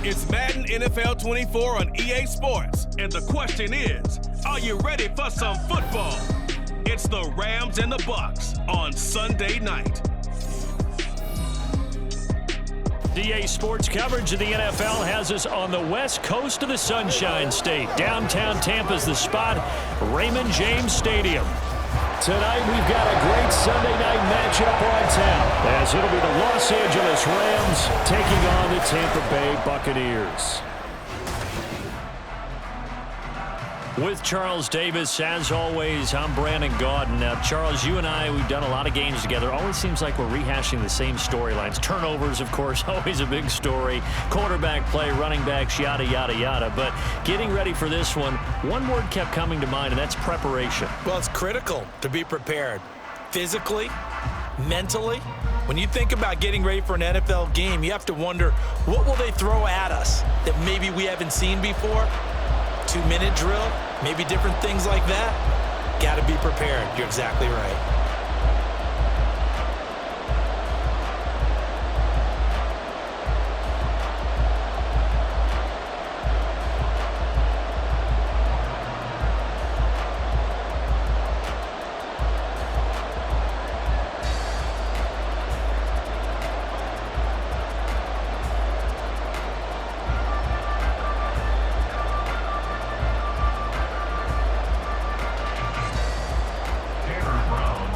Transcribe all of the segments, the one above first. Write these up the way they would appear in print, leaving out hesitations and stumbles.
It's Madden NFL 24 on EA Sports. And the question is, are you ready for some football? It's the Rams and the Bucs on Sunday night. EA Sports coverage of the NFL has us on the west coast of the Sunshine State. Downtown Tampa's the spot, Raymond James Stadium. Tonight we've got a great Sunday night matchup on tap, as it'll be the Los Angeles Rams taking on the Tampa Bay Buccaneers. With Charles Davis, as always, I'm Brandon Gaudin. Now, Charles, you and I, we've done a lot of games together. Always seems like we're rehashing the same storylines. Turnovers, of course, always a big story. Quarterback play, running backs, yada, yada, yada. But getting ready for this one word kept coming to mind, and that's preparation. Well, it's critical to be prepared physically, mentally. When you think about getting ready for an NFL game, you have to wonder, what will they throw at us that maybe we haven't seen before? 2-minute drill, maybe different things like that. Got to be prepared. You're exactly right.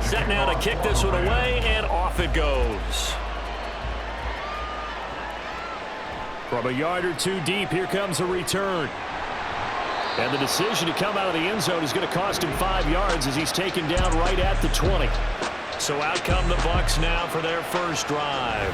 Set now to kick this one away, and off it goes. From a yard or two deep, here comes a return. And the decision to come out of the end zone is going to cost him 5 yards as he's taken down right at the 20. So out come the Bucs now for their first drive.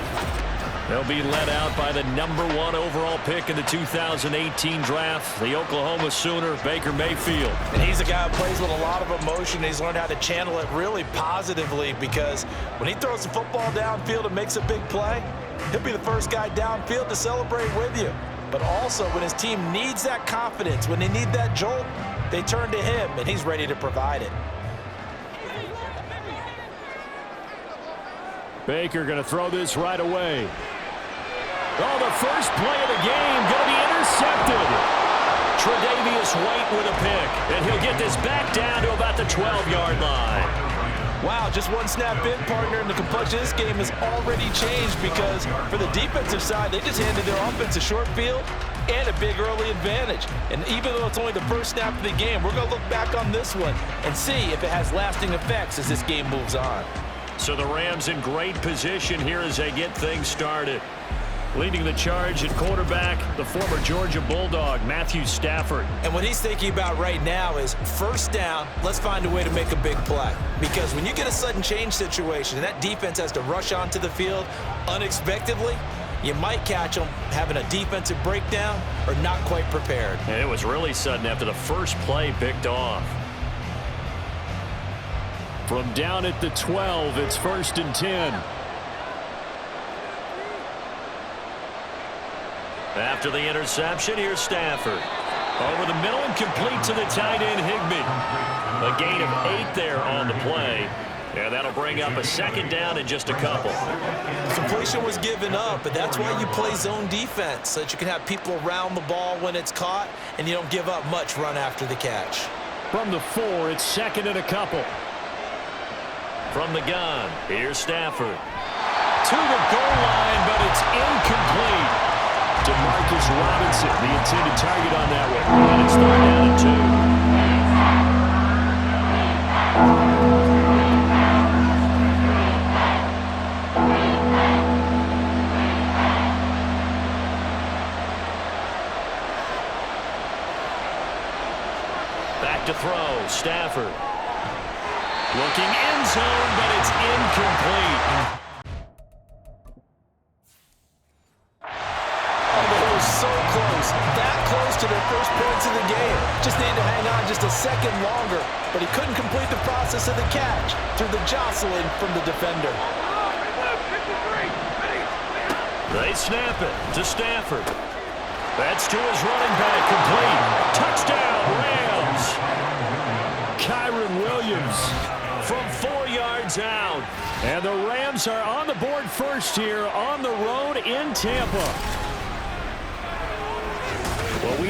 They'll be led out by the #1 overall pick in the 2018 draft, the Oklahoma Sooner, Baker Mayfield. And he's a guy who plays with a lot of emotion. He's learned how to channel it really positively, because when he throws the football downfield and makes a big play, he'll be the first guy downfield to celebrate with you. But also, when his team needs that confidence, when they need that jolt, they turn to him, and he's ready to provide it. Baker going to throw this right away. Oh, the first play of the game going to be intercepted. Tre'Davious White with a pick, and he'll get this back down to about the 12-yard line. Wow, just one snap in, partner, and the complexion of this game has already changed, because for the defensive side, they just handed their offense a short field and a big early advantage. And even though it's only the first snap of the game, we're going to look back on this one and see if it has lasting effects as this game moves on. So the Rams in great position here as they get things started. Leading the charge at quarterback, the former Georgia Bulldog, Matthew Stafford. And what he's thinking about right now is first down, let's find a way to make a big play. Because when you get a sudden change situation and that defense has to rush onto the field unexpectedly, you might catch them having a defensive breakdown or not quite prepared. And it was really sudden after the first play picked off. From down at the 12, it's 1st and 10. After the interception, here's Stafford. Over the middle and complete to the tight end, Higbee. A gain of 8 there on the play. And that'll bring up a second down in just a couple. Completion was given up, but that's why you play zone defense, so that you can have people around the ball when it's caught, and you don't give up much run after the catch. From the 4, it's 2nd and a couple. From the gun, here's Stafford. To the goal line, but it's incomplete. DeMarcus Robinson, the intended target on that one. And it's 3rd down and 2. Back to throw, Stafford. Looking end zone, but it's incomplete. So close, that close to their first points of the game. Just needed to hang on just a second longer, but he couldn't complete the process of the catch through the jostling from the defender. They snap it to Stafford. That's to his running back, complete. Touchdown, Rams. Kyron Williams from 4 yards out. And the Rams are on the board first here on the road in Tampa.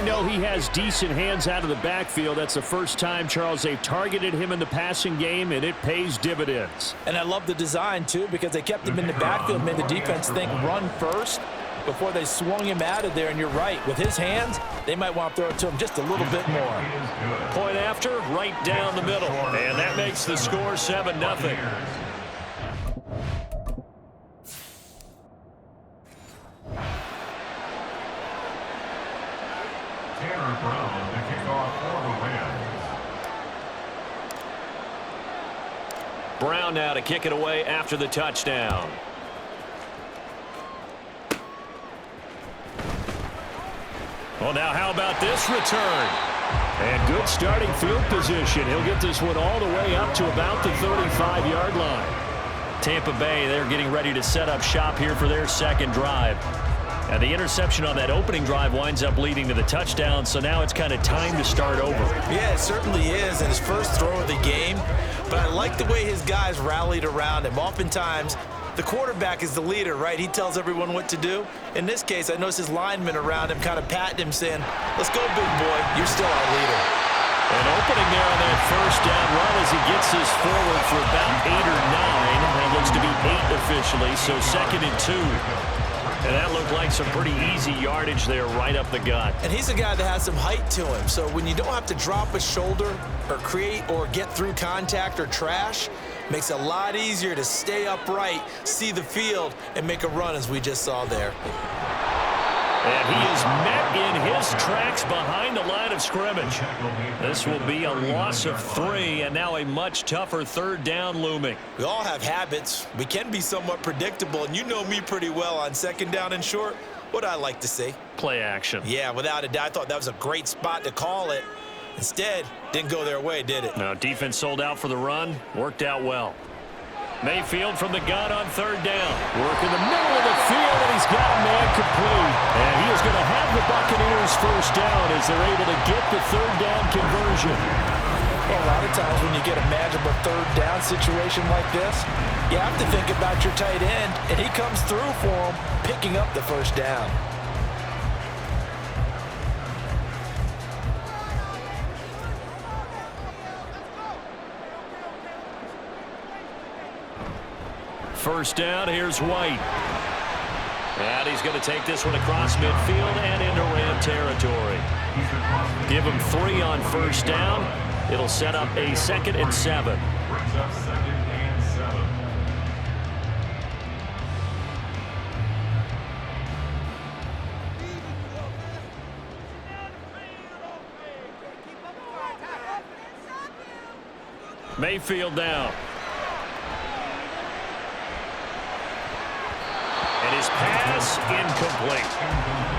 know he has decent hands out of the backfield. That's the first time, Charles, they've targeted him in the passing game, and it pays dividends. And I love the design, too, because they kept him in the backfield, made the defense think run first before they swung him out of there. And you're right, with his hands, they might want to throw it to him just a little bit more. Point after, right down the middle. And that makes the score 7-0. Brown, the kickoff for the Rams. Brown now to kick it away after the touchdown. Well, now how about this return? And good starting field position. He'll get this one all the way up to about the 35-yard line. Tampa Bay, they're getting ready to set up shop here for their second drive. And the interception on that opening drive winds up leading to the touchdown, so now it's kind of time to start over. Yeah, it certainly is, and his first throw of the game. But I like the way his guys rallied around him. Oftentimes, the quarterback is the leader, right? He tells everyone what to do. In this case, I noticed his linemen around him kind of patting him, saying, "Let's go, big boy. You're still our leader." An opening there on that first down run as he gets this forward for about 8 or 9. That looks to be 8 officially, so 2nd and 2. And that looked like some pretty easy yardage there right up the gut. And he's a guy that has some height to him. So when you don't have to drop a shoulder or create or get through contact or trash, makes it a lot easier to stay upright, see the field, and make a run as we just saw there. And he is met in his tracks behind the line of scrimmage. This will be a loss of 3, and now a much tougher 3rd down looming. We all have habits. We can be somewhat predictable, and you know me pretty well on 2nd down and short. What I like to see? Play action. Yeah, without a doubt. I thought that was a great spot to call it. Instead, didn't go their way, did it? No, defense sold out for the run. Worked out well. Mayfield from the gun on 3rd down. Work in the middle of the field, and he's got a man complete. And he is going to have the Buccaneers first down as they're able to get the 3rd down conversion. Well, a lot of times when you get a magical 3rd down situation like this, you have to think about your tight end, and he comes through for him, picking up the first down. First down, here's White. And he's going to take this one across midfield and into Ram territory. Give him 3 on first down. It'll set up a 2nd and 7. Brings up 2nd and 7. Mayfield down. And his pass incomplete.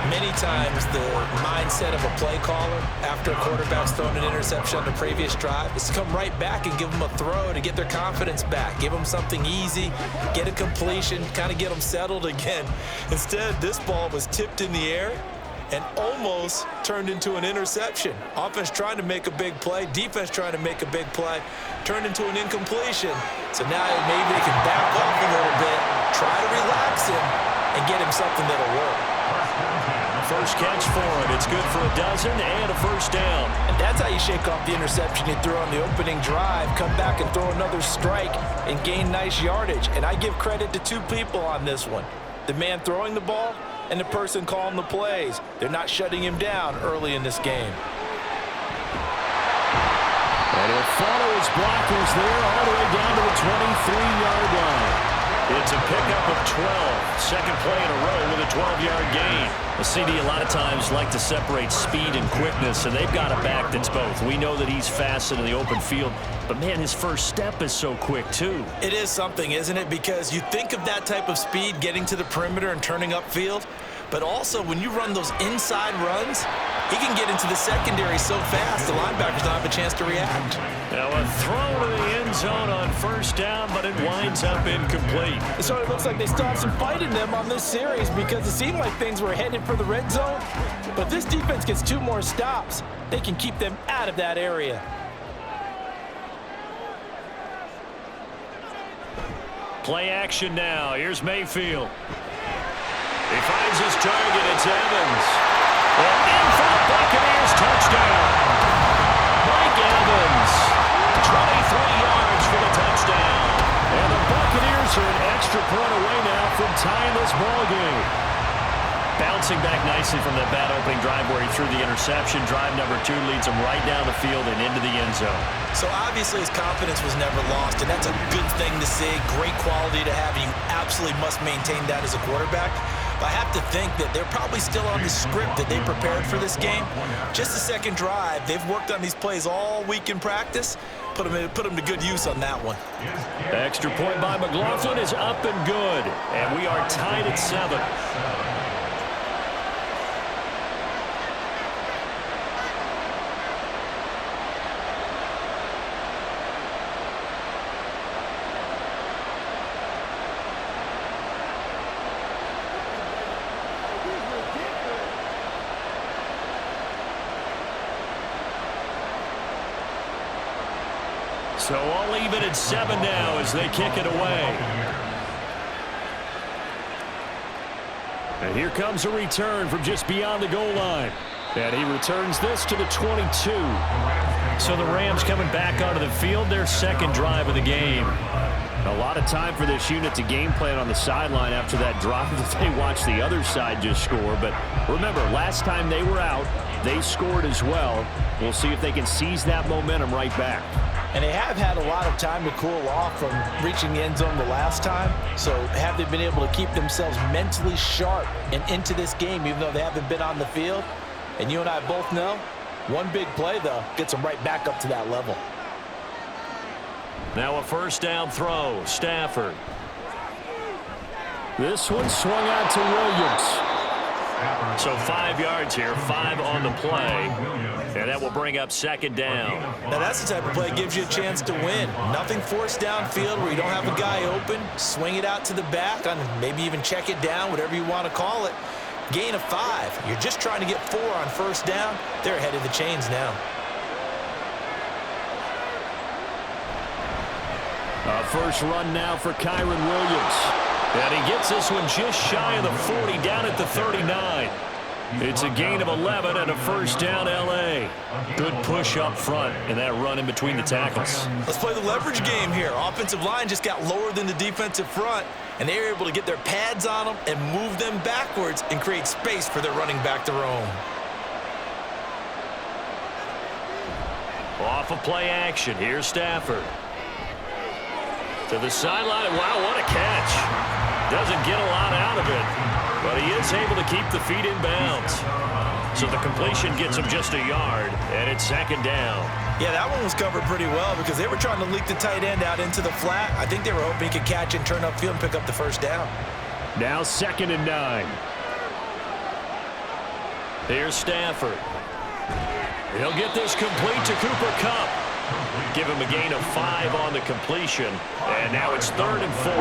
Many times the mindset of a play caller after a quarterback's thrown an interception on the previous drive is to come right back and give them a throw to get their confidence back. Give them something easy, get a completion, kind of get them settled again. Instead, this ball was tipped in the air and almost turned into an interception. Offense trying to make a big play, defense trying to make a big play, turned into an incompletion. So now maybe they can back off a little bit, try to relax him, and get him something that'll work. First catch for him. It's good for a dozen and a first down. And that's how you shake off the interception you threw on the opening drive, come back and throw another strike and gain nice yardage. And I give credit to 2 people on this one. The man throwing the ball and the person calling the plays. They're not shutting him down early in this game. And he'll follow his blockers there all the way down to the 23-yard line. It's a pickup of 12. Second play in a row with a 12-yard gain. The CD a lot of times like to separate speed and quickness, and they've got a back that's both. We know that he's fast in the open field, but, man, his first step is so quick, too. It is something, isn't it? Because you think of that type of speed getting to the perimeter and turning upfield, but also when you run those inside runs, he can get into the secondary so fast the linebackers don't have a chance to react. Now a throw to the end zone on first down, but it winds up incomplete. So it looks like they still have some fight in them on this series because it seemed like things were headed for the red zone. But this defense gets 2 more stops. They can keep them out of that area. Play action now. Here's Mayfield. He finds his target. It's Evans. And in for the Buccaneers touchdown. Mike Evans, 23 yards for the touchdown. And the Buccaneers are an extra point away now from tying this ball game. Bouncing back nicely from that bad opening drive where he threw the interception. Drive number 2 leads him right down the field and into the end zone. So obviously his confidence was never lost, and that's a good thing to see. Great quality to have, and you absolutely must maintain that as a quarterback. But I have to think that they're probably still on the script that they prepared for this game. Just the second drive, they've worked on these plays all week in practice. Put them to good use on that one. The extra point by McLaughlin is up and good, and we are tied at 7. So all even at 7 now as they kick it away. And here comes a return from just beyond the goal line. And he returns this to the 22. So the Rams coming back onto the field, their second drive of the game. A lot of time for this unit to game plan on the sideline after that drive that they watched the other side just score. But remember, last time they were out, they scored as well. We'll see if they can seize that momentum right back. And they have had a lot of time to cool off from reaching the end zone the last time. So have they been able to keep themselves mentally sharp and into this game, even though they haven't been on the field? And you and I both know, one big play, though, gets them right back up to that level. Now a first down throw, Stafford. This one swung out to Williams. So 5 yards here, 5 on the play. And that will bring up second down. Now that's the type of play that gives you a chance to win. Nothing forced downfield where you don't have a guy open. Swing it out to the back, and maybe even check it down, whatever you want to call it. Gain of 5. You're just trying to get 4 on first down. They're ahead of the chains now. First run now for Kyron Williams. And he gets this one just shy of the 40, down at the 39. It's a gain of 11 and a first down, L.A. Good push up front and that run in between the tackles. Let's play the leverage game here. Offensive line just got lower than the defensive front, and they were able to get their pads on them and move them backwards and create space for their running back to roam. Off of play action, here's Stafford. To the sideline, wow, what a catch. Doesn't get a lot out of it, but he is able to keep the feet in bounds. So the completion gets him just a yard, and it's second down. Yeah, that one was covered pretty well because they were trying to leak the tight end out into the flat. I think they were hoping he could catch and turn upfield and pick up the first down. Now 2nd and 9. Here's Stafford. He'll get this complete to Cooper Kupp. Give him a gain of 5 on the completion. And now it's 3rd and 4.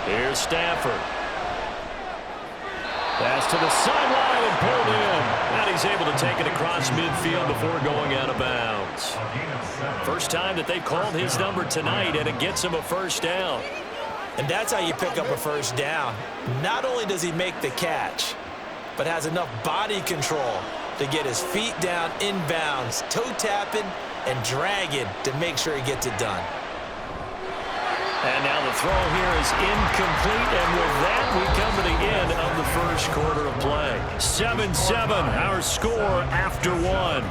Here's Stafford. Pass to the sideline and pulled in. And he's able to take it across midfield before going out of bounds. First time that they've called his number tonight, and it gets him a first down. And that's how you pick up a first down. Not only does he make the catch, but has enough body control to get his feet down inbounds, toe tapping and dragging to make sure he gets it done. And now the throw here is incomplete, and with that, we come to the end of the first quarter of play. 7-7, our score after 1.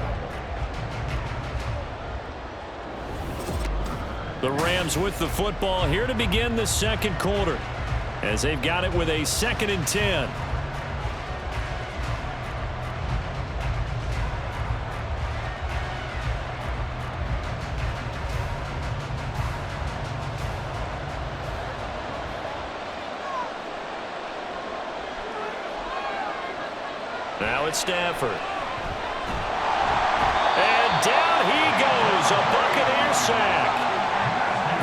The Rams with the football here to begin the second quarter, as they've got it with a 2nd and 10. Now it's Stafford. And down he goes, a Buccaneer sack.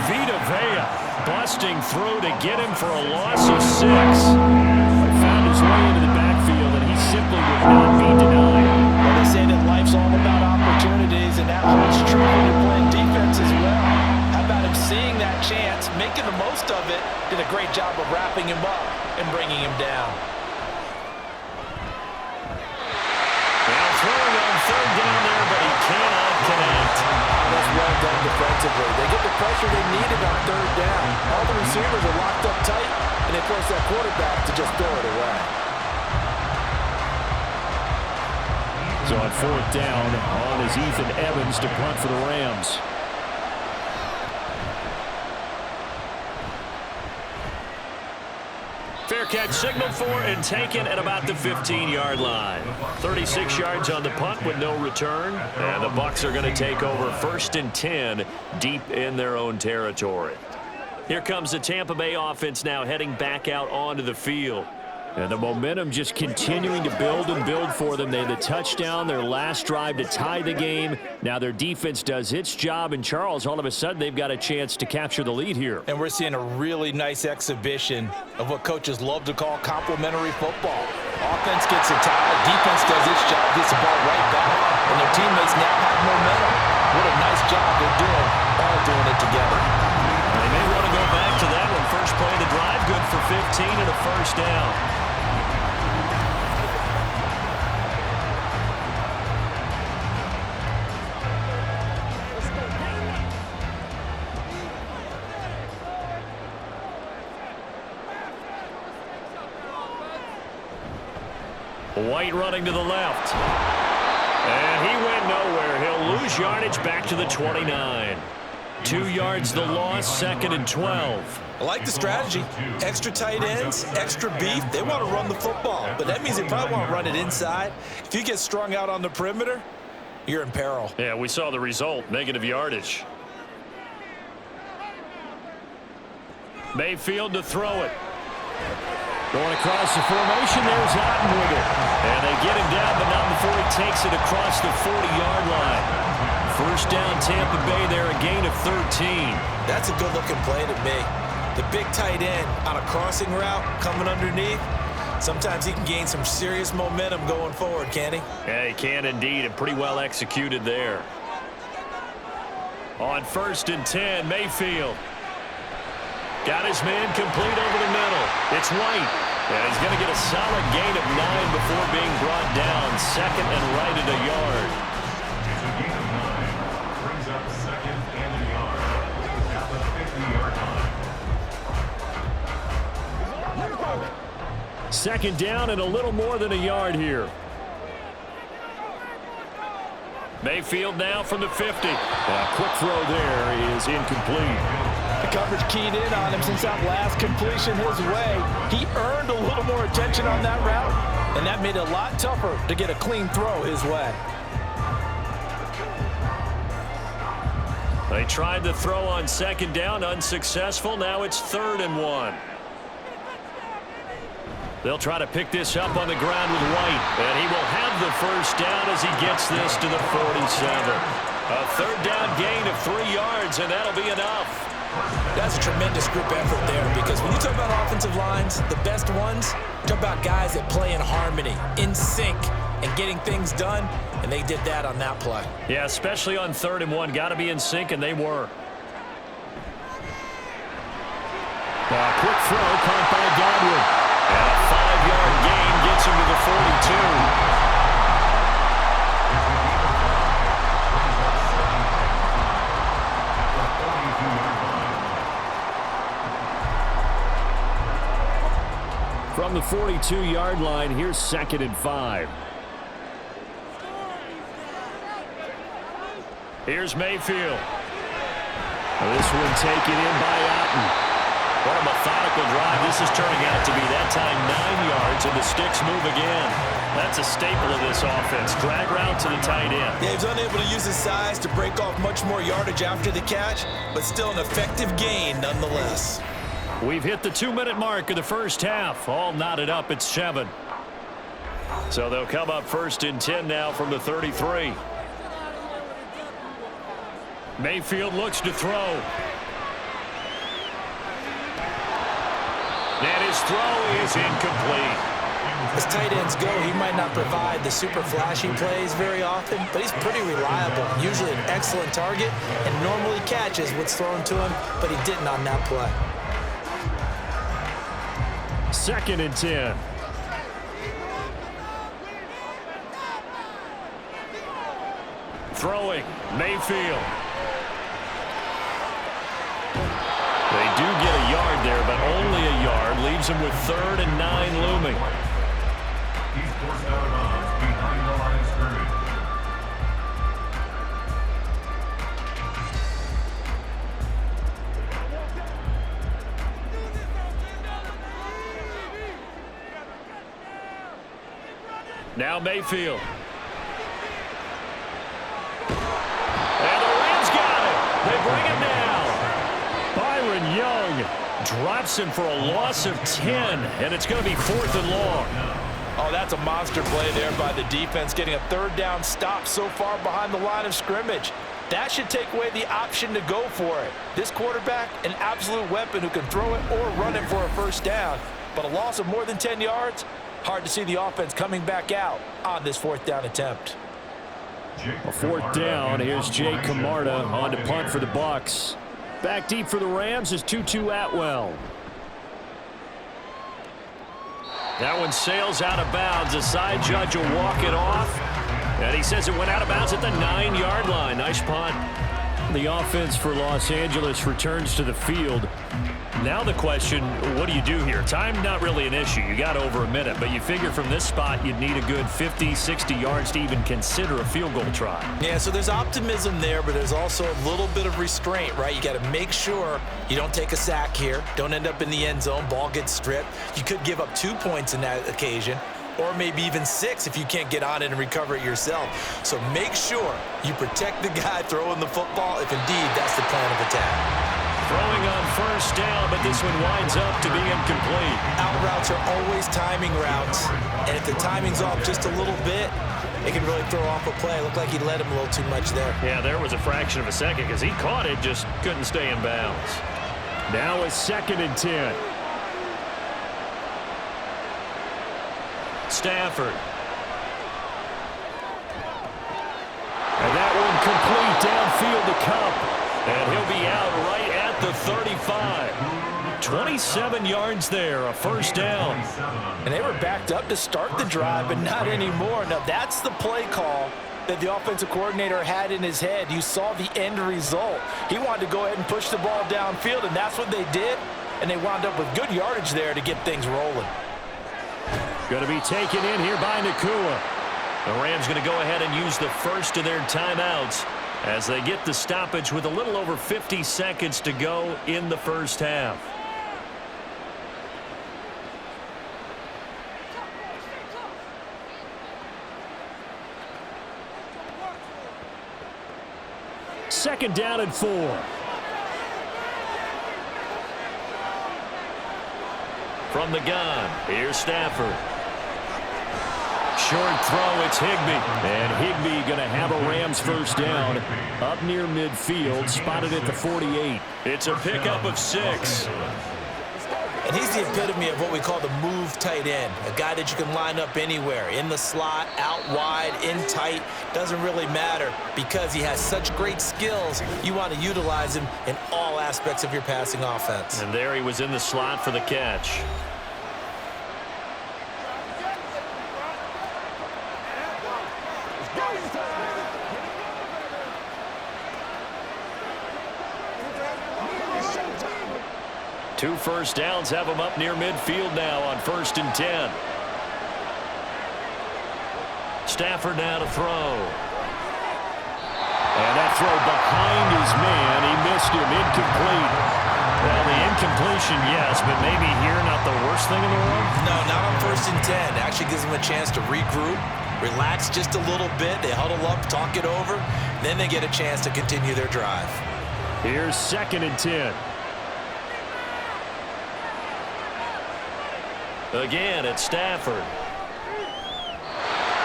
Vita Vea busting through to get him for a loss of 6. He found his way into the backfield, and he simply simply would not be denied. Well, they say that life's all about opportunities, and that holds true when you're playing defense as well. How about him seeing that chance, making the most of it, did a great job of wrapping him up and bringing him down. Now throwing on third down there, but he cannot connect. That's well done defensively. They get the pressure they needed on third down. All the receivers are locked up tight, and they force that quarterback to just throw it away. So on fourth down, on is Ethan Evans to punt for the Rams. Fair catch signaled for and taken at about the 15-yard line. 36 yards on the punt with no return. And the Bucs are going to take over 1st and 10 deep in their own territory. Here comes the Tampa Bay offense now heading back out onto the field. And the momentum just continuing to build and build for them. They had the touchdown, their last drive to tie the game. Now their defense does its job, and Charles, all of a sudden, they've got a chance to capture the lead here. And we're seeing a really nice exhibition of what coaches love to call complementary football. Offense gets a tie, defense does its job, gets the ball right back, and their teammates now have momentum. What a nice job they're doing, all doing it together. They may want to go back to that one. First play of the drive, good for 15 and a first down. White running to the left. And he went nowhere. He'll lose yardage back to the 29. 2 yards the loss, 2nd and 12. I like the strategy. Extra tight ends, extra beef. They want to run the football, but that means they probably want to run it inside. If you get strung out on the perimeter, you're in peril. Yeah, we saw the result, negative yardage. Mayfield to throw it. Going across the formation, there's Otten with it. And they get him down, but not before he takes it across the 40-yard line. First down, Tampa Bay there, a gain of 13. That's a good-looking play to me. The big tight end on a crossing route coming underneath. Sometimes he can gain some serious momentum going forward, can't he? Yeah, he can indeed, and pretty well executed there. On 1st and 10, Mayfield. Got his man complete over the middle. It's White. And he's going to get a solid gain of 9 before being brought down. 2nd and right at a yard. It's a gain of 9. Brings up 2nd and a yard at the 50-yard line. 2nd down and a little more than a yard here. Mayfield now from the 50. A quick throw there is incomplete. The coverage keyed in on him since that last completion his way. He earned a little more attention on that route, and that made it a lot tougher to get a clean throw his way. They tried to throw on 2nd down, unsuccessful. Now it's 3rd and 1. They'll try to pick this up on the ground with White, and he will have the first down as he gets this to the 47. A 3rd down gain of 3 yards, and that'll be enough. That's a tremendous group effort there, because when you talk about offensive lines, the best ones, you talk about guys that play in harmony, in sync, and getting things done, and they did that on that play. Yeah, especially on 3rd and 1. Got to be in sync, and they were. Quick throw caught by Godwin. And a 5-yard gain gets him to the 42. From the 42-yard line, here's 2nd and 5. Here's Mayfield. This one taken in by Otten. What a methodical drive. This is turning out to be that time 9 yards, and the sticks move again. That's a staple of this offense. Drag route to the tight end. Yeah, he was unable to use his size to break off much more yardage after the catch, but still an effective gain nonetheless. We've hit the 2-minute mark of the first half. All knotted up at 7. So they'll come up 1st and 10 now from the 33. Mayfield looks to throw. And his throw is incomplete. As tight ends go, he might not provide the super flashy plays very often, but he's pretty reliable, usually an excellent target, and normally catches what's thrown to him, but he didn't on that play. 2nd and 10. Throwing, Mayfield. They do get a yard there, but only a yard. Leaves him with 3rd and 9 looming. He's forced out of bounds behind the line of scrimmage. Now Mayfield. And the Rams got it. They bring him down. Byron Young drops him for a loss of 10, and it's going to be 4th and long. Oh, that's a monster play there by the defense, getting a 3rd down stop so far behind the line of scrimmage. That should take away the option to go for it. This quarterback, an absolute weapon who can throw it or run it for a 1st down. But a loss of more than 10 yards, hard to see the offense coming back out on this 4th down attempt. A 4th down. Here's Jay Camarda on to punt for the Bucs. Back deep for the Rams is Tutu Atwell. That one sails out of bounds. The side judge will walk it off. And he says it went out of bounds at the 9-yard line. Nice punt. The offense for Los Angeles returns to the field. Now the question, what do you do here? Time not really an issue. You got over a minute, but you figure from this spot you'd need a good 50, 60 yards to even consider a field goal try. Yeah, so there's optimism there, but there's also a little bit of restraint, right? You got to make sure you don't take a sack here, don't end up in the end zone, ball gets stripped. You could give up 2 points in that occasion, or maybe even 6 if you can't get on it and recover it yourself. So make sure you protect the guy throwing the football if indeed that's the plan of attack. Throwing on 1st down, but this one winds up to be incomplete. Out routes are always timing routes, and if the timing's off just a little bit, it can really throw off a play. It looked like he led him a little too much there. Yeah, there was a fraction of a second because he caught it, just couldn't stay in bounds. Now a 2nd and 10. Stafford. And that one complete downfield to Kupp. And he'll be out right at the 35. 27 yards there, a 1st down. And they were backed up to start the drive, but not anymore. Now, that's the play call that the offensive coordinator had in his head. You saw the end result. He wanted to go ahead and push the ball downfield, and that's what they did. And they wound up with good yardage there to get things rolling. Going to be taken in here by Nakua. The Rams going to go ahead and use the first of their timeouts as they get the stoppage with a little over 50 seconds to go in the 1st half. Second down and 4. From the gun, here's Stafford. Short throw, it's Higbee. And Higbee going to have a Rams 1st down up near midfield, spotted at the 48. It's a pickup of 6. And he's the epitome of what we call the move tight end, a guy that you can line up anywhere, in the slot, out wide, in tight, doesn't really matter because he has such great skills. You want to utilize him in all aspects of your passing offense. And there he was in the slot for the catch. Two 1st downs have him up near midfield now on 1st and 10. Stafford now to throw. And that throw behind his man. He missed him. Incomplete. Well, the incompletion, yes, but maybe here not the worst thing in the world? No, not on 1st and 10. Actually gives them a chance to regroup, relax just a little bit. They huddle up, talk it over. Then they get a chance to continue their drive. Here's 2nd and 10. Again, it's Stafford. Oh,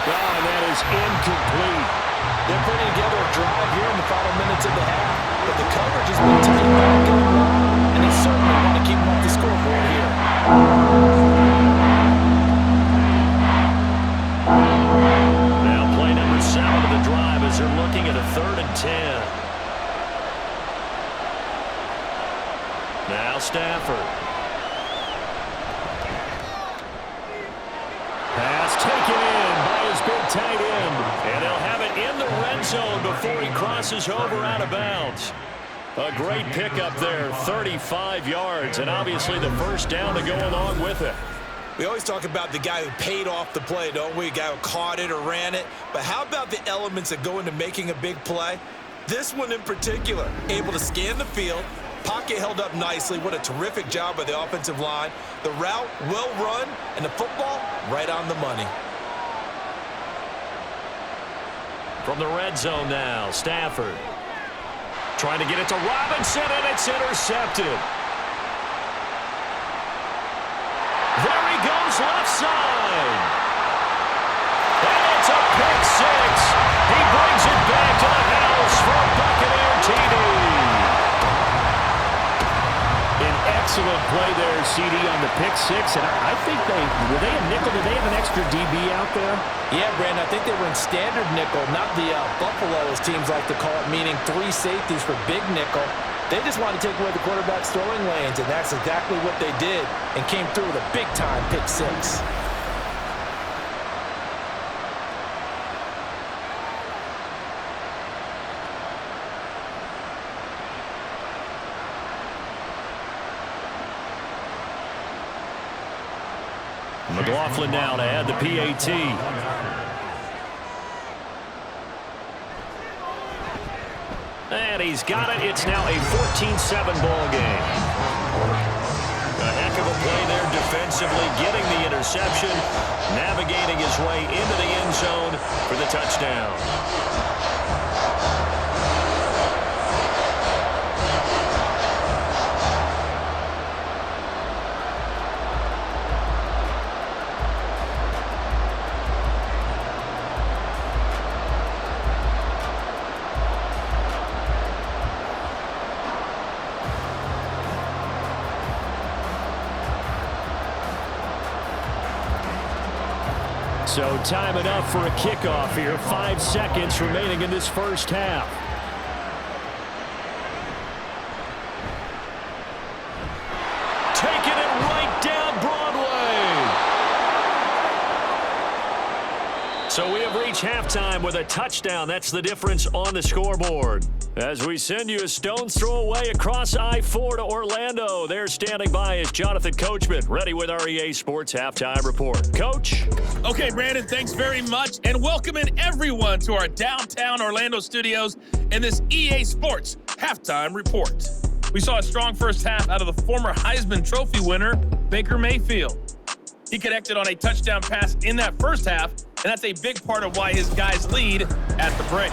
and that is incomplete. They're putting together a drive here in the final minutes of the half, but the coverage has been tight back in the line, and they certainly want to keep them off the scoreboard here. 3rd and 10. Now Stafford. Pass taken in by his big tight end. And they'll have it in the red zone before he crosses over out of bounds. A great pickup there, 35 yards, and obviously the first down to go along with it. We always talk about the guy who paid off the play, don't we? A guy who caught it or ran it. But how about the elements that go into making a big play? This one in particular, able to scan the field, pocket held up nicely. What a terrific job by the offensive line. The route, well run, and the football, right on the money. From the red zone now, Stafford. Trying to get it to Robinson, and it's intercepted. There he goes, left side. And it's a pick six. He brings it back to the house for a Buccaneer TD. An excellent play there, CD, on the pick six. And I think were they a nickel? Did they have an extra DB out there? Yeah, Brandon, I think they were in standard nickel, not the Buffalo, as teams like to call it, meaning 3 safeties for big nickel. They just wanted to take away the quarterback's throwing lanes, and that's exactly what they did, and came through with a big-time pick six. McLaughlin now to add the PAT. And he's got it. It's now a 14-7 ball game. A heck of a play there defensively, getting the interception, navigating his way into the end zone for the touchdown. So time enough for a kickoff here. 5 seconds remaining in this first half. Taking it right down Broadway. So we have reached halftime with a touchdown. That's the difference on the scoreboard. As we send you a stone's throw away across I-4 to Orlando. There standing by is Jonathan Coachman, ready with our EA Sports Halftime Report. Coach? Okay, Brandon, thanks very much. And welcoming everyone to our downtown Orlando studios in this EA Sports Halftime Report. We saw a strong first half out of the former Heisman Trophy winner, Baker Mayfield. He connected on a touchdown pass in that first half, and that's a big part of why his guys lead at the break.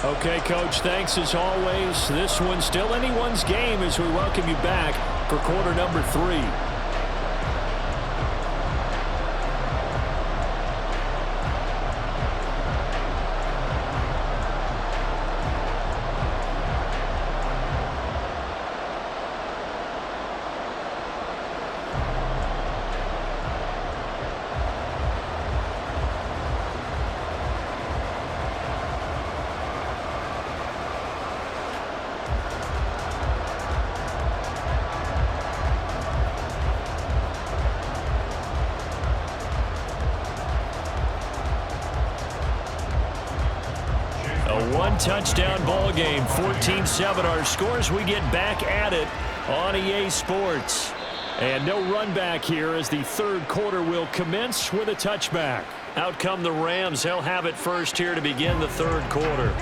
Okay, Coach, thanks as always. This one's still anyone's game as we welcome you back for quarter number 3. One-touchdown ball game, 14-7 our scores. We get back at it on EA Sports. And no run back here as the third quarter will commence with a touchback. Out come the Rams. They'll have it first here to begin the third quarter.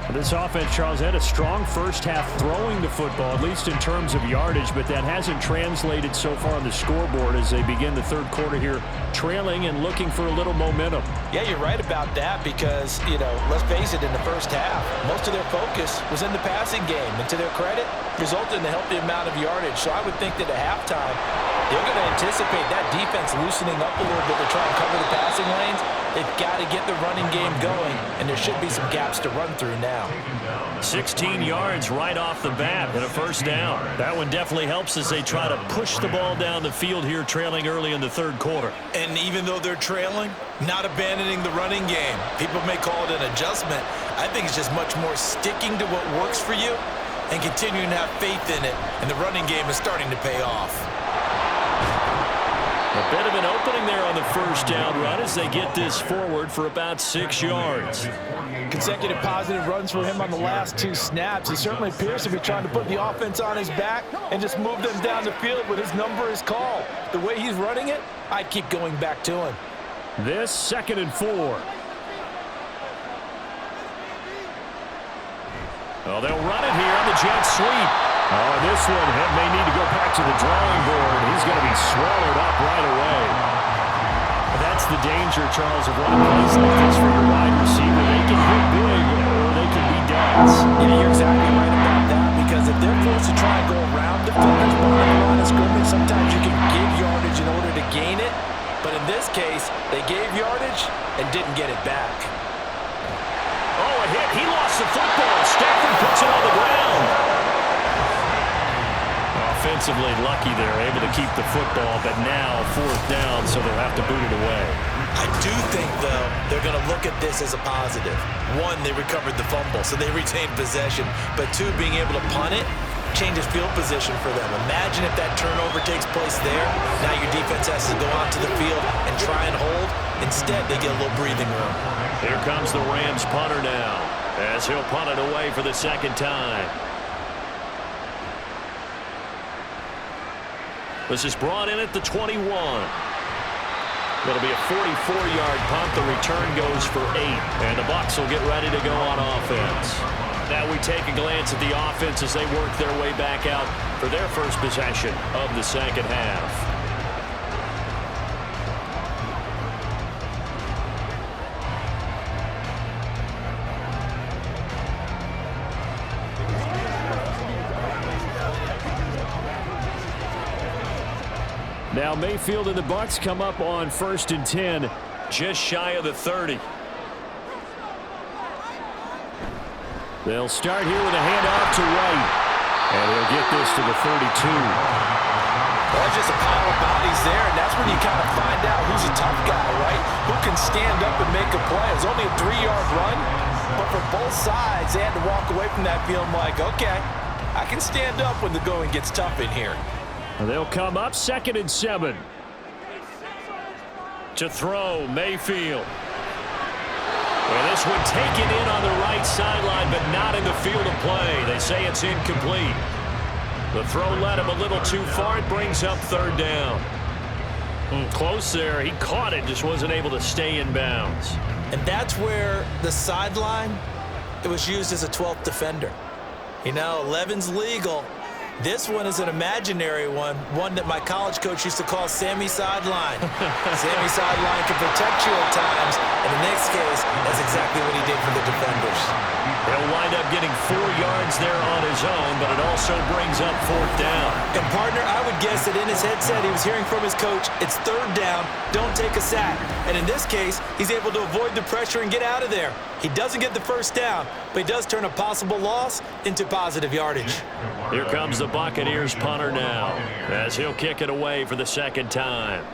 This offense, Charles, had a strong first half throwing the football, at least in terms of yardage, but that hasn't translated so far on the scoreboard as they begin the third quarter here, trailing and looking for a little momentum. Yeah, you're right about that because, let's face it, in the first half, most of their focus was in the passing game. And to their credit, resulted in a healthy amount of yardage. So I would think that at halftime, they're going to anticipate that defense loosening up a little bit to try and cover the passing lanes. They've got to get the running game going, and there should be some gaps to run through now. 16 yards right off the bat and a first down. That one definitely helps as they try to push the ball down the field here, trailing early in the third quarter. And even though they're trailing, not abandoning the running game. People may call it an adjustment. I think it's just much more sticking to what works for you and continuing to have faith in it, and the running game is starting to pay off. A bit of an opening there on the first down run as they get this forward for about 6 yards. Consecutive positive runs for him on the last 2 snaps. He certainly appears to be trying to put the offense on his back and just move them down the field when his number is called. The way he's running it, I keep going back to him. This 2nd and 4. Oh, they'll run it here on the jet sweep. Oh, this one may need to go back to the drawing board. He's going to be swallowed up right away. That's the danger, Charles, of running plays like this for your wide receiver. They can hit big or they can be duds. Yeah, you're exactly right about that, because if they're forced to try and go around defenders behind the line of scrimmage, sometimes you can give yardage in order to gain it. But in this case, they gave yardage and didn't get it back. Oh, a hit. He lost the football. Stafford puts it on the ground. Offensively lucky there, able to keep the football, but now 4th down, so they'll have to boot it away. I do think, though, they're going to look at this as a positive. 1, they recovered the fumble, so they retained possession. But 2, being able to punt it changes field position for them. Imagine if that turnover takes place there. Now your defense has to go onto the field and try and hold. Instead, they get a little breathing room. Here comes the Rams punter now, as he'll punt it away for the 2nd time. This is brought in at the 21. It'll be a 44-yard punt. The return goes for 8. And the Bucs will get ready to go on offense. Now we take a glance at the offense as they work their way back out for their first possession of the 2nd half. Now Mayfield and the Bucs come up on 1st and 10, just shy of the 30. They'll start here with a handoff to Wright, and he'll get this to the 32. Well, just a pile of bodies there, and that's when you kind of find out who's a tough guy, right? Who can stand up and make a play. It was only a 3-yard run, but for both sides, they had to walk away from that feeling like, okay, I can stand up when the going gets tough in here. They'll come up 2nd and 7. To throw, Mayfield. And this one taken in on the right sideline, but not in the field of play. They say it's incomplete. The throw led him a little too far. It brings up 3rd down. Close there. He caught it, just wasn't able to stay in bounds. And that's where the sideline, it was used as a 12th defender. You know, 11's legal. This one is an imaginary one that my college coach used to call Sammy Sideline. Sammy Sideline can protect you at times, and in this case, that's exactly what he did for the defenders. He'll wind up getting 4 yards there on his own, but it also brings up 4th down. And, partner, I would guess that in his headset he was hearing from his coach, it's 3rd down, don't take a sack. And in this case, he's able to avoid the pressure and get out of there. He doesn't get the 1st down, but he does turn a possible loss into positive yardage. Here comes the Buccaneers punter now, as he'll kick it away for the 2nd time.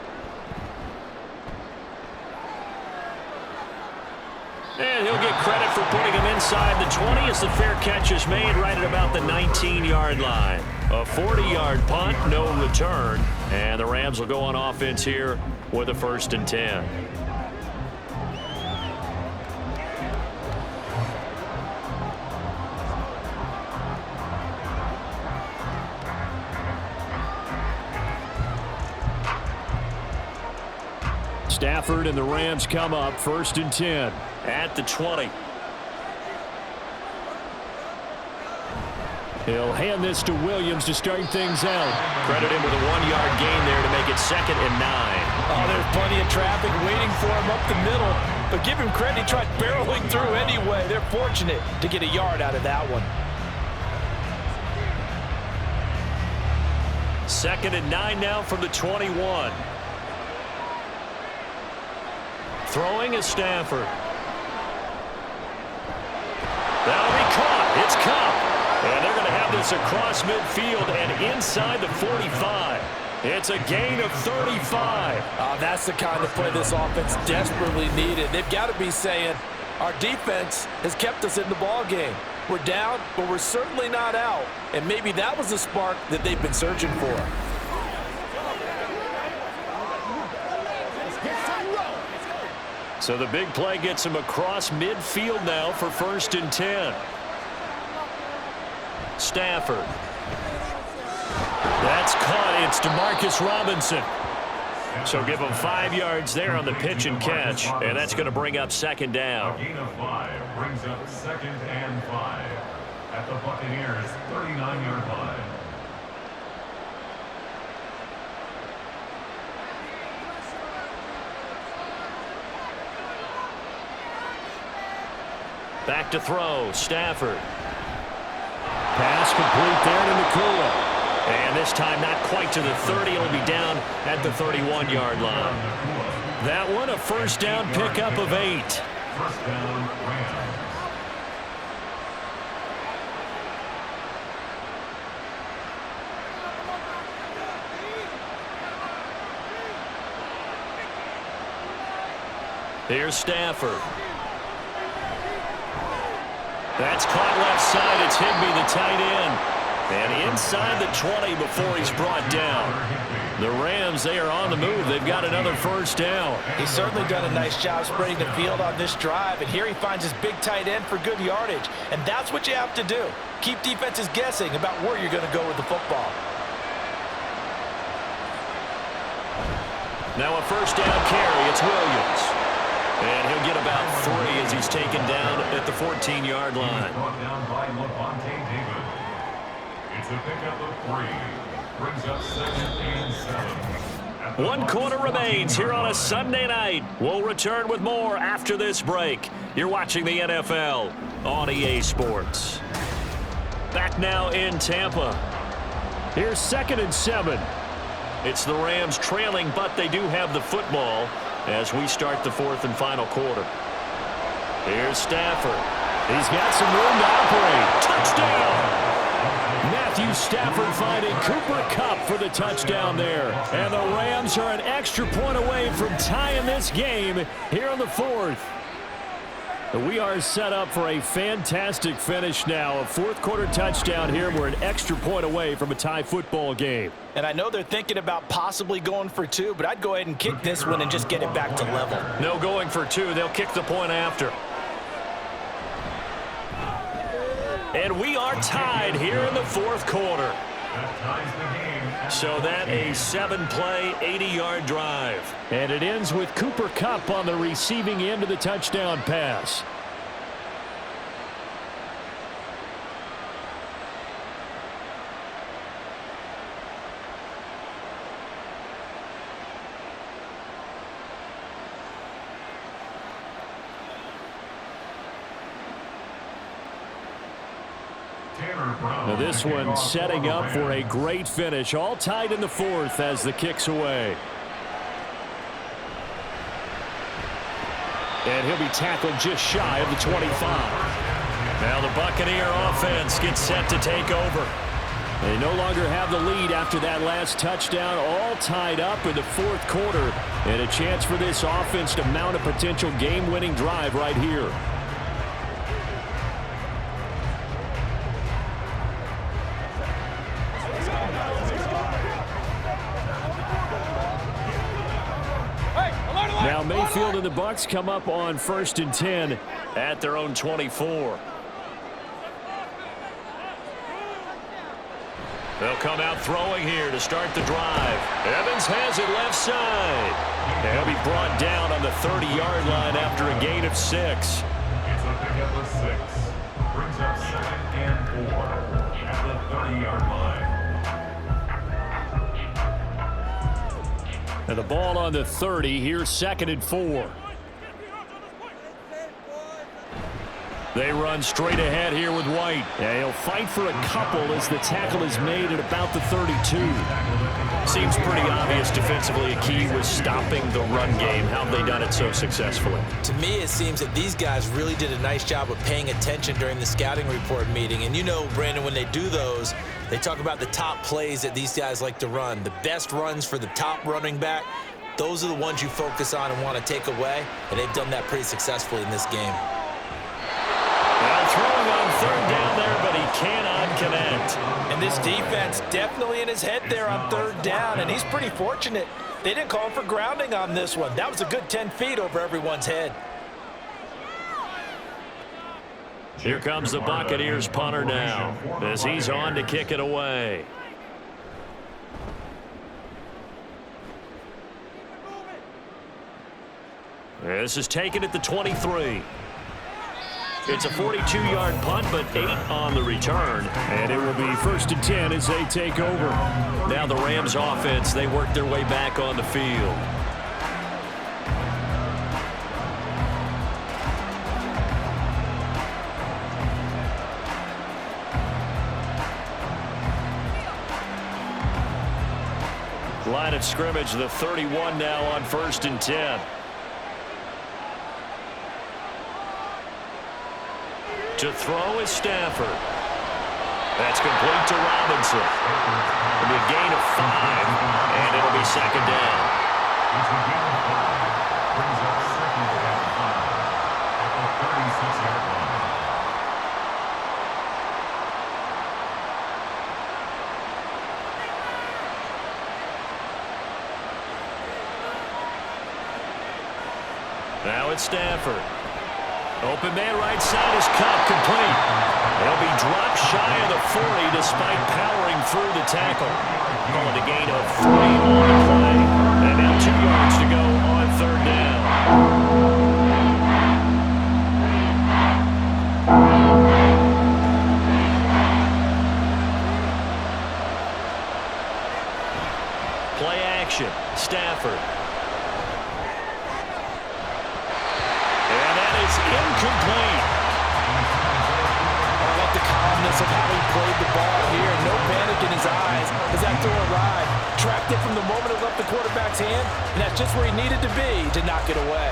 And he'll get credit for putting him inside the 20 as the fair catch is made right at about the 19-yard line. A 40-yard punt, no return, and the Rams will go on offense here with a 1st and 10. Stafford and the Rams come up 1st and 10 at the 20. He'll hand this to Williams to start things out. Credit him with a 1-yard gain there to make it 2nd and 9. Oh, there's plenty of traffic waiting for him up the middle. But give him credit, he tried barreling through anyway. They're fortunate to get a yard out of that one. 2nd and 9 now from the 21. Throwing is Stafford. That'll be caught. It's Cup. And they're going to have this across midfield and inside the 45. It's a gain of 35. That's the kind of play this offense desperately needed. They've got to be saying, Our defense has kept us in the ball game. We're down, but we're certainly not out. And maybe that was the spark that they've been searching for. So the big play gets him across midfield now for 1st and 10. Stafford. That's caught. It's DeMarcus Robinson. So give him 5 yards there on the pitch and catch, and that's going to bring up 2nd down. A gain of 5 brings up 2nd and 5 at the Buccaneers' 39-yard line. Back to throw, Stafford. Pass complete there to Nakua. And this time not quite to the 30. It'll be down at the 31-yard line. That one a 1st down pickup of 8. 1st down, Rams. Here's Stafford. That's caught left side. It's Higbee, the tight end. And inside the 20 before he's brought down. The Rams, they are on the move. They've got another 1st down. He's certainly done a nice job spreading the field on this drive. And here he finds his big tight end for good yardage. And that's what you have to do. Keep defenses guessing about where you're going to go with the football. Now a 1st down carry. It's Williams. And he'll get about 3 as he's taken down at the 14-yard line. Brought down by Levante David. It's a pickup of 3. Brings up 2nd and 7. 1 quarter remains here on a Sunday night. We'll return with more after this break. You're watching the NFL on EA Sports. Back now in Tampa. Here's 2nd and 7. It's the Rams trailing, but they do have the football as we start the 4th and final quarter. Here's Stafford. He's got some room to operate. Touchdown! Matthew Stafford finding Cooper Kupp for the touchdown there. And the Rams are an extra point away from tying this game here in the 4th. We are set up for a fantastic finish now. A 4th quarter touchdown here. We're an extra point away from a tie football game. And I know they're thinking about possibly going for 2, but I'd go ahead and kick this one and just get it back to level. No going for 2. They'll kick the point after. And we are tied here in the 4th quarter. So that a 7-play, 80-yard drive. And it ends with Cooper Kupp on the receiving end of the touchdown pass. Now this one setting up for a great finish. All tied in the 4th as the kick's away. And he'll be tackled just shy of the 25. Now the Buccaneer offense gets set to take over. They no longer have the lead after that last touchdown. All tied up in the 4th quarter. And a chance for this offense to mount a potential game-winning drive right here. Now Mayfield and the Bucs come up on 1st and 10 at their own 24. They'll come out throwing here to start the drive. Evans has it left side. They'll be brought down on the 30-yard line after a gain of 6. It's a pickup of 6. Brings up 2nd and 4 at the 30-yard line. And the ball on the 30. Here's 2nd and 4. They run straight ahead here with White. And he'll fight for a couple as the tackle is made at about the 32. Seems pretty obvious defensively a key was stopping the run game. How have they done it so successfully? To me, it seems that these guys really did a nice job of paying attention during the scouting report meeting. And you know, Brandon, when they do those, they talk about the top plays that these guys like to run. The best runs for the top running back, those are the ones you focus on and want to take away. And they've done that pretty successfully in this game. And this defense definitely in his head there on third down, and he's pretty fortunate. They didn't call him for grounding on this one. That was a good 10 feet over everyone's head. Here comes the Buccaneers punter now as he's on to kick it away. This is taken at the 23. It's a 42-yard punt, but 8 on the return. And it will be 1st and 10 as they take over. Now the Rams offense, they work their way back on the field. Line of scrimmage, the 31 now on 1st and 10. To throw is Stafford. That's complete to Robinson. It'll be a gain of 5, and it'll be 2nd down. It's a gain of 5. Brings up 2nd and 5 at the 36-yard line. Now it's Stafford. Open man right side is caught complete. He'll be dropped shy of the 40 despite powering through the tackle. Calling a gain of 3 on the play. And now 2 yards to go on 3rd down. Play action. Stafford. Incomplete. I like the calmness of how he played the ball here. No panic in his eyes as that throw arrived. Tracked it from the moment it left the quarterback's hand, and that's just where he needed to be to knock it away.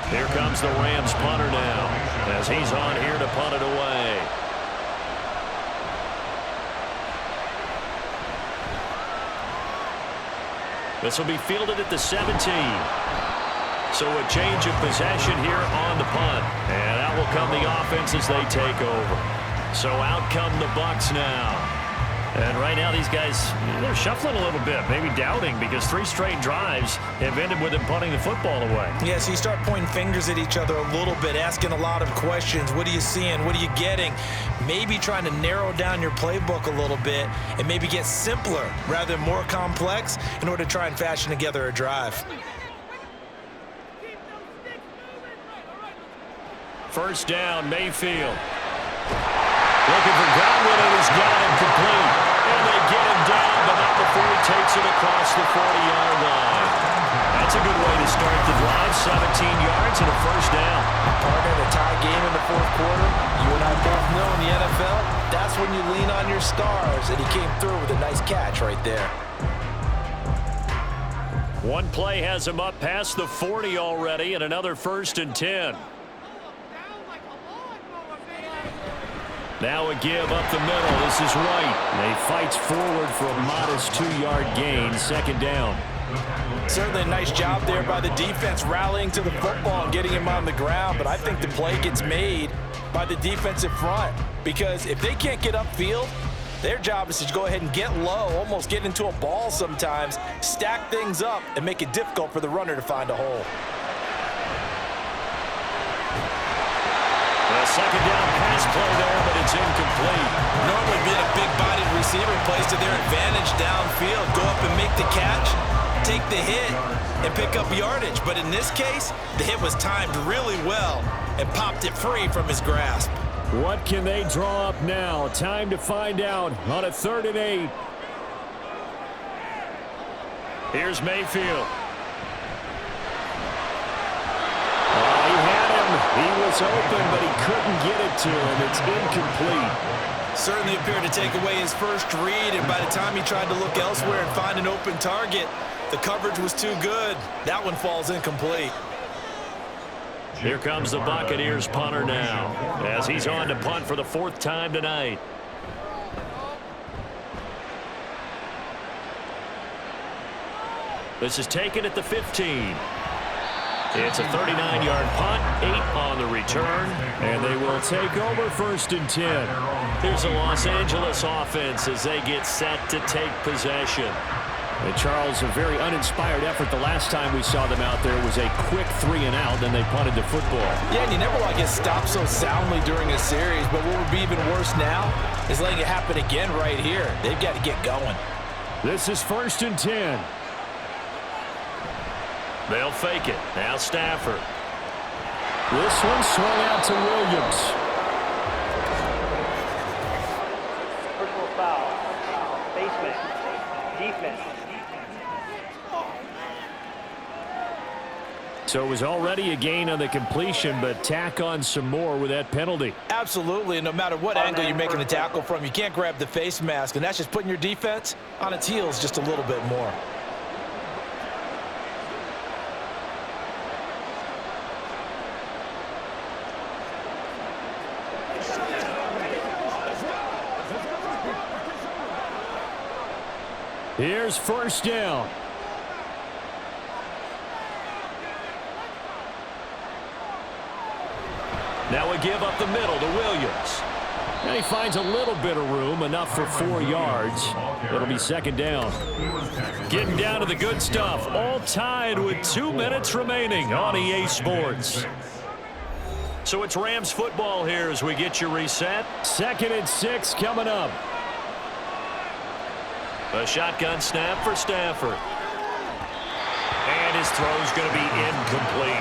Here comes the Rams punter now as he's on here to punt it away. This will be fielded at the 17. So a change of possession here on the punt. And out will come the offense as they take over. So out come the Bucs now. And right now these guys, they're shuffling a little bit, maybe doubting, because 3 straight drives have ended with them punting the football away. Yeah, so you start pointing fingers at each other a little bit, asking a lot of questions. What are you seeing? What are you getting? Maybe trying to narrow down your playbook a little bit and maybe get simpler rather than more complex in order to try and fashion together a drive. 1st down, Mayfield. Looking for Godwin, and he's got him complete. And they get him down, but not before he takes it across the 40-yard line. That's a good way to start the drive. 17 yards and a 1st down. Partner, a tie game in the 4th quarter. You and I both know in the NFL, that's when you lean on your stars. And he came through with a nice catch right there. One play has him up past the 40 already, and another 1st and 10. Now a give up the middle. This is Wright. And he fights forward for a modest 2-yard gain. 2nd down. Certainly a nice job there by the defense rallying to the football and getting him on the ground. But I think the play gets made by the defensive front. Because if they can't get upfield, their job is to go ahead and get low, almost get into a ball sometimes, stack things up, and make it difficult for the runner to find a hole. A 2nd down pass play there, but it's incomplete. Normally being a big-bodied receiver plays to their advantage downfield. Go up and make the catch, take the hit, and pick up yardage. But in this case, the hit was timed really well and popped it free from his grasp. What can they draw up now? Time to find out on a 3rd and 8. Here's Mayfield. He was open, but he couldn't get it to him. It's incomplete. Certainly appeared to take away his first read, and by the time he tried to look elsewhere and find an open target, the coverage was too good. That one falls incomplete. Here comes the Buccaneers punter now as he's on to punt for the 4th time tonight. This is taken at the 15. It's a 39-yard punt, 8 on the return. And they will take over 1st and 10. Here's the Los Angeles offense as they get set to take possession. And Charles, a very uninspired effort. The last time we saw them out there was a quick 3-and-out, then they punted the football. Yeah, and you never want to get stopped so soundly during a series, but what would be even worse now is letting it happen again right here. They've got to get going. This is 1st and 10. They'll fake it. Now Stafford. This one swung out to Williams. Personal foul. Basement. Defense. So it was already a gain on the completion, but tack on some more with that penalty. Absolutely, and no matter what angle you're making the tackle from, you can't grab the face mask, and that's just putting your defense on its heels just a little bit more. Here's 1st down. Now we give up the middle to Williams. And he finds a little bit of room, enough for 4 yards. It'll be 2nd down. Getting down to the good stuff. All tied with 2 minutes remaining on EA Sports. So it's Rams football here as we get you reset. 2nd and 6 coming up. A shotgun snap for Stafford. And his throw's going to be incomplete.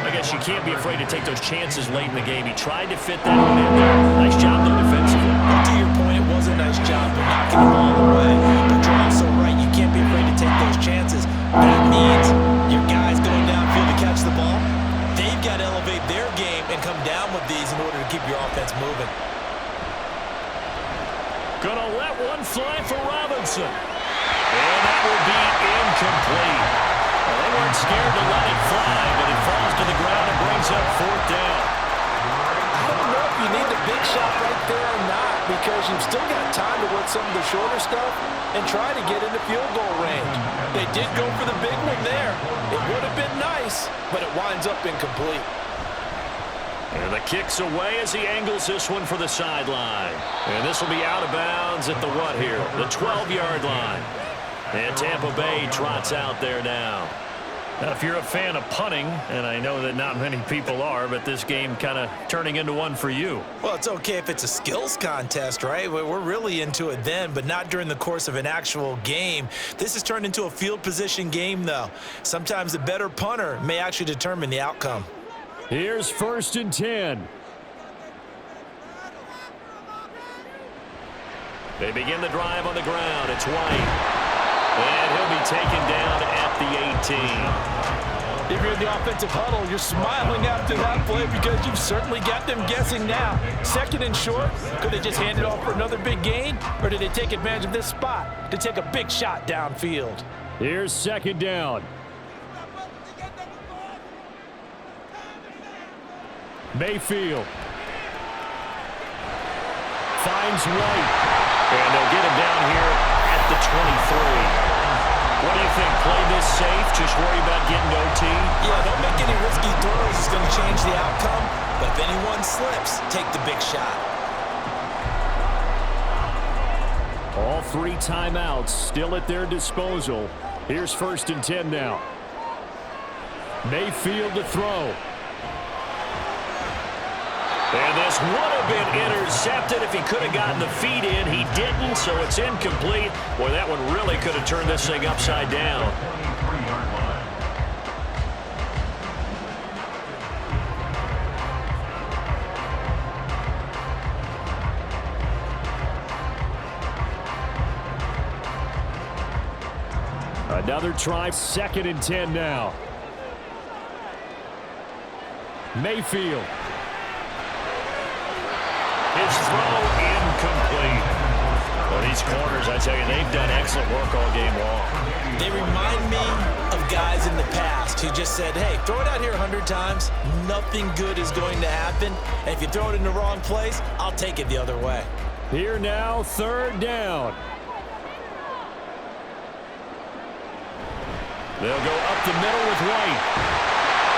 I guess you can't be afraid to take those chances late in the game. He tried to fit that one in there. Nice job, though, defensively. To your point, it was a nice job of knocking the ball away. But you're also right. You can't be afraid to take those chances. That means your guys going downfield to catch the ball, they've got to elevate their game and come down with these in order to keep your offense moving. Gonna let one fly for Robinson. And that will be incomplete. Well, they weren't scared to let it fly, but it falls to the ground and brings up 4th down. I don't know if you need the big shot right there or not, because you've still got time to work some of the shorter stuff and try to get into field goal range. They did go for the big one there. It would have been nice, but it winds up incomplete. And the kick's away as he angles this one for the sideline. And this will be out of bounds at the what here? The 12-yard line. And Tampa Bay trots out there now. Now, if you're a fan of punting, and I know that not many people are, but this game kind of turning into one for you. Well, it's okay if it's a skills contest, right? We're really into it then, but not during the course of an actual game. This has turned into a field position game, though. Sometimes the better punter may actually determine the outcome. Here's 1st and 10. They begin the drive on the ground. It's White. And he'll be taken down at the 18. If you're in the offensive huddle, you're smiling after that play because you've certainly got them guessing now. 2nd and short, could they just hand it off for another big gain? Or did they take advantage of this spot to take a big shot downfield? Here's 2nd down. Mayfield finds White. And they'll get him down here at the 23. What do you think? Play this safe? Just worry about getting OT? Yeah, don't make any risky throws. It's going to change the outcome. But if anyone slips, take the big shot. All 3 timeouts still at their disposal. Here's 1st and 10 now. Mayfield to throw. And this would have been intercepted if he could have gotten the feet in. He didn't, so it's incomplete. Boy, that one really could have turned this thing upside down. Another try, 2nd and 10 now. Mayfield. His throw incomplete. Well, these corners, I tell you, they've done excellent work all game long. They remind me of guys in the past who just said, hey, throw it out here 100 times. Nothing good is going to happen. And if you throw it in the wrong place, I'll take it the other way. Here now, 3rd down. They'll go up the middle with White.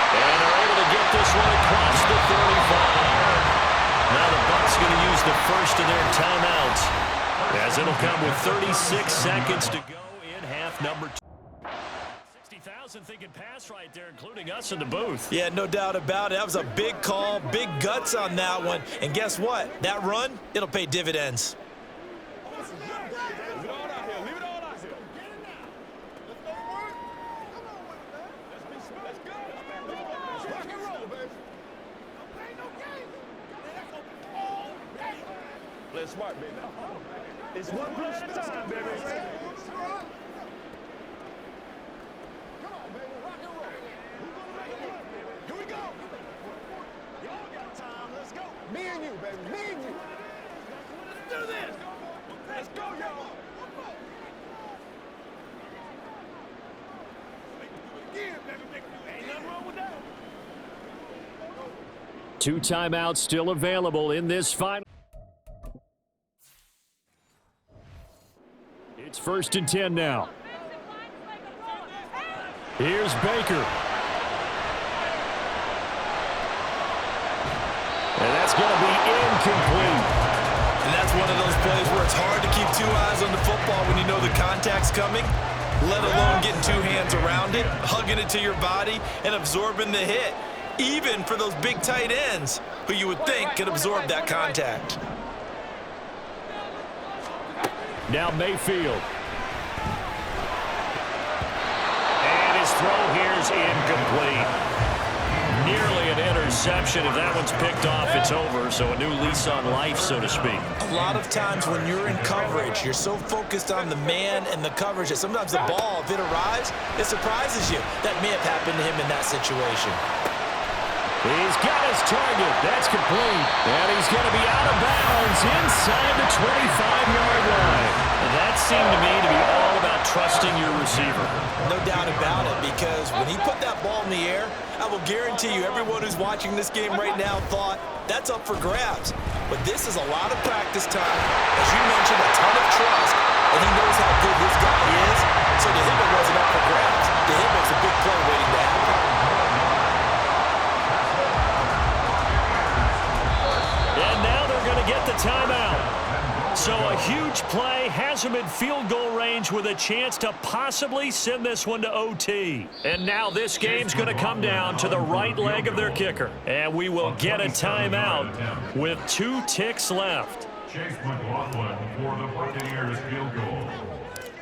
And they're able to get this one across the 35. Now the Bucs going to use the first of their timeouts, as it'll come with 36 seconds to go in half number 2. 60,000 thinking pass right there, including us in the booth. Yeah, no doubt about it. That was a big call, big guts on that one. And guess what? That run, it'll pay dividends. Play smart, baby. It's one play at a time, baby. Come on, baby. Rock and roll. Who's gonna make it work? Here we go. Y'all got time. Let's go. Me and you, baby. Me and you. Let's do this. Let's go, y'all. Make it do it again, baby. Ain't nothing wrong with that. 2 timeouts still available in this final. It's 1st and 10 now. Here's Baker. And that's going to be incomplete. And that's one of those plays where it's hard to keep 2 eyes on the football when you know the contact's coming, let alone getting 2 hands around it, hugging it to your body, and absorbing the hit, even for those big tight ends who you would think could absorb that contact. Now Mayfield. And his throw here's incomplete. Nearly an interception. If that one's picked off, it's over. So a new lease on life, so to speak. A lot of times when you're in coverage, you're so focused on the man and the coverage that sometimes the ball, if it arrives, it surprises you. That may have happened to him in that situation. He's got his target. That's complete. And he's going to be out of bounds inside the 25-yard line. And that seemed to me to be all about trusting your receiver. No doubt about it, because when he put that ball in the air, I will guarantee you everyone who's watching this game right now thought that's up for grabs. But this is a lot of practice time. As you mentioned, a ton of trust, and he knows how good this guy is. So to him, it wasn't up for grabs. To him, it was a big play waiting to happen. And now they're going to get the timeout. So a huge play has him in field goal range with a chance to possibly send this one to OT. And now this game's going to come down to the right leg of their kicker. And we will get a timeout with 2 ticks left. Chase McLaughlin for the Buccaneers field goal.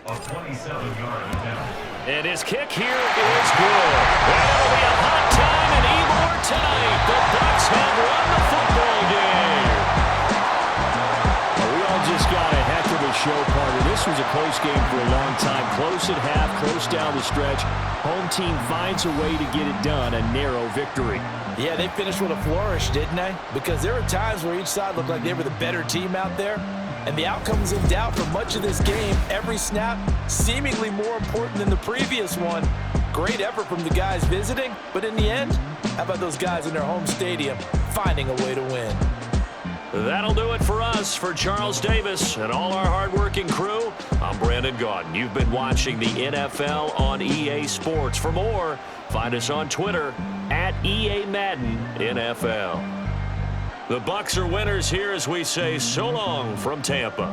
A 27-yard attempt. And his kick here is good. That'll be a hot time in Ybor tonight. The Bucs have won the football game. We all just got a heck of a show, partner. This was a close game for a long time. Close at half, close down the stretch. Home team finds a way to get it done, a narrow victory. Yeah, they finished with a flourish, didn't they? Because there were times where each side looked like they were the better team out there. And the outcome's in doubt for much of this game. Every snap seemingly more important than the previous one. Great effort from the guys visiting, but in the end, how about those guys in their home stadium finding a way to win? That'll do it for us. For Charles Davis and all our hardworking crew, I'm Brandon Gaudin. You've been watching the NFL on EA Sports. For more, find us on Twitter at EA Madden NFL. The Bucs are winners here as we say so long from Tampa.